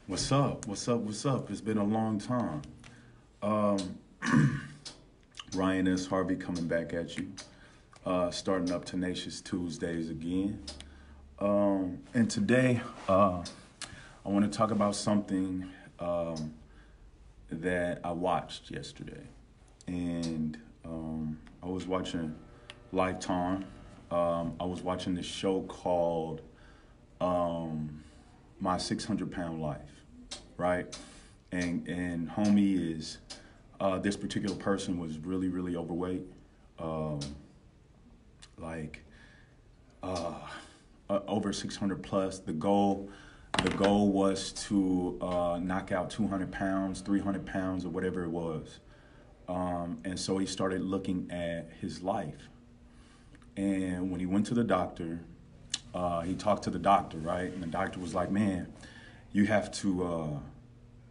What's up? What's up? What's up? It's been a long time. Um, Ryan S. Harvey coming back at you, starting up Tenacious Tuesdays again. And today, I want to talk about something that I watched yesterday. And I was watching Lifetime. I was watching this show called My 600 Pound Life, right? And homie is this particular person was really overweight, um, like uh, over 600 plus. The goal was to knock out 200 pounds, 300 pounds, or whatever it was. And so he started looking at his life. And when he went to the doctor, he talked to the doctor, right? And the doctor was like, "Man, you have to,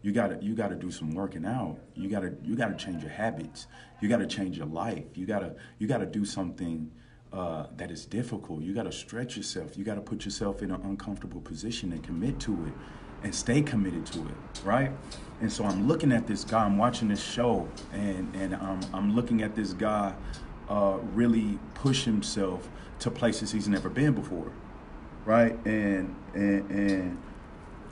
you gotta do some working out. You gotta change your habits. You gotta change your life. You gotta do something that is difficult. You gotta stretch yourself. You gotta put yourself in an uncomfortable position and commit to it, and stay committed to it, right?" And so I'm looking at this guy. I'm watching this show, and I'm looking at this guy really push himself to places he's never been before, right? And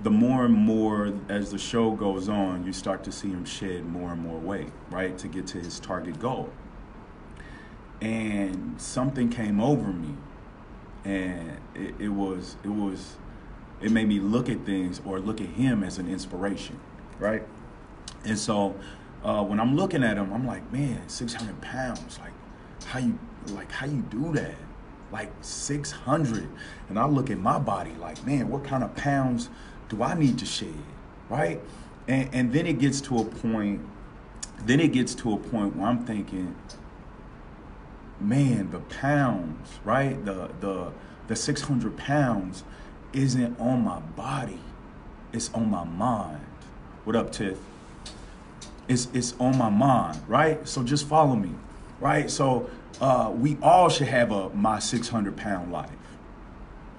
the more and more as the show goes on, you start to see him shed more and more weight, right, to get to his target goal. And something came over me, and it made me look at things, or look at him as an inspiration, right? And so when I'm looking at him, I'm like, man, 600 pounds, like how you do that? Like 600. And I look at my body like, man, what kind of pounds do I need to shed, right? And then it gets to a point, where I'm thinking, man, the pounds, right? The 600 pounds isn't on my body. It's on my mind. What up, Tiff? It's on my mind, right? So just follow me, right? So we all should have a my 600 pound life.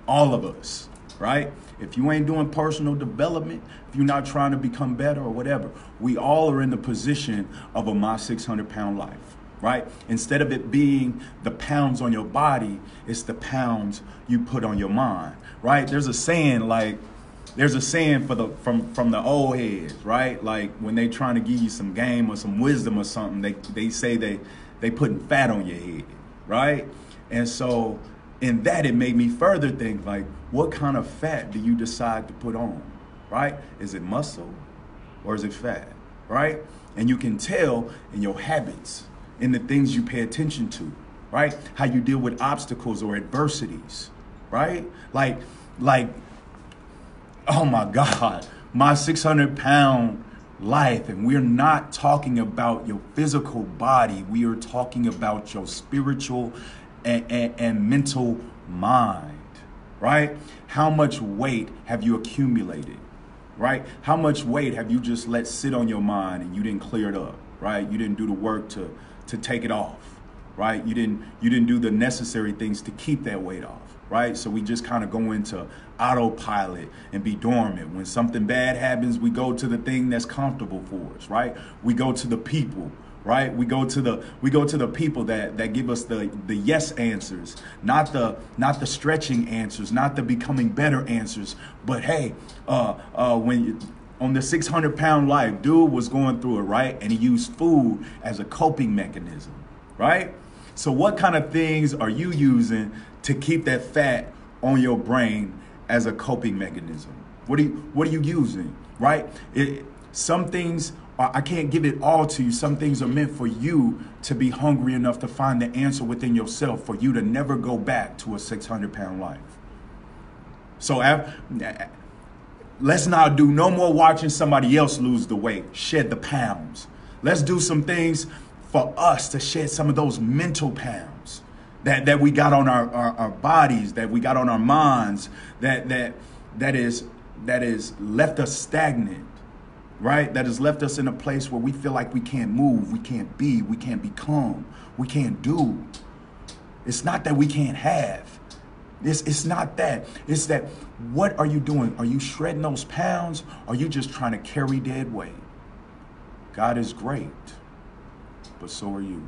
All of us, right? If you ain't doing personal development, if you're not trying to become better or whatever, we all are in the position of a my 600 pound life, right? Instead of it being the pounds on your body, it's the pounds you put on your mind, right? There's a saying for from the old heads, right? Like when they trying to give you some game or some wisdom or something, they say they putting fat on your head, right? And so in that, it made me further think, like, what kind of fat do you decide to put on, right? Is it muscle or is it fat, right? And you can tell in your habits, in the things you pay attention to, right? How you deal with obstacles or adversities, right? Like, oh my God, my 600 pound life. And we're not talking about your physical body. We are talking about your spiritual and mental mind, right? How much weight have you accumulated, right? How much weight have you just let sit on your mind and you didn't clear it up, right? You didn't do the work to take it off, right? You didn't do the necessary things to keep that weight off, right? So we just kind of go into autopilot and be dormant. When something bad happens, we go to the thing that's comfortable for us, right? We go to the people, right? We go to the people that give us the yes answers, not the stretching answers, not the becoming better answers. But hey, when you, on the 600 pound life, dude was going through it, right? And he used food as a coping mechanism, right? So what kind of things are you using to keep that fat on your brain as a coping mechanism? What are you using, right? Some things I can't give it all to you. Some things are meant for you to be hungry enough to find the answer within yourself, for you to never go back to a 600 pound life. So let's not do no more watching somebody else lose the weight, shed the pounds. Let's do some things for us to shed some of those mental pounds that we got on our bodies, that we got on our minds, that is left us stagnant, right? That has left us in a place where we feel like we can't move, we can't be, we can't become, we can't do. It's not that we can't have. It's not that. It's that, what are you doing? Are you shredding those pounds? Or are you just trying to carry dead weight? God is great, but so are you.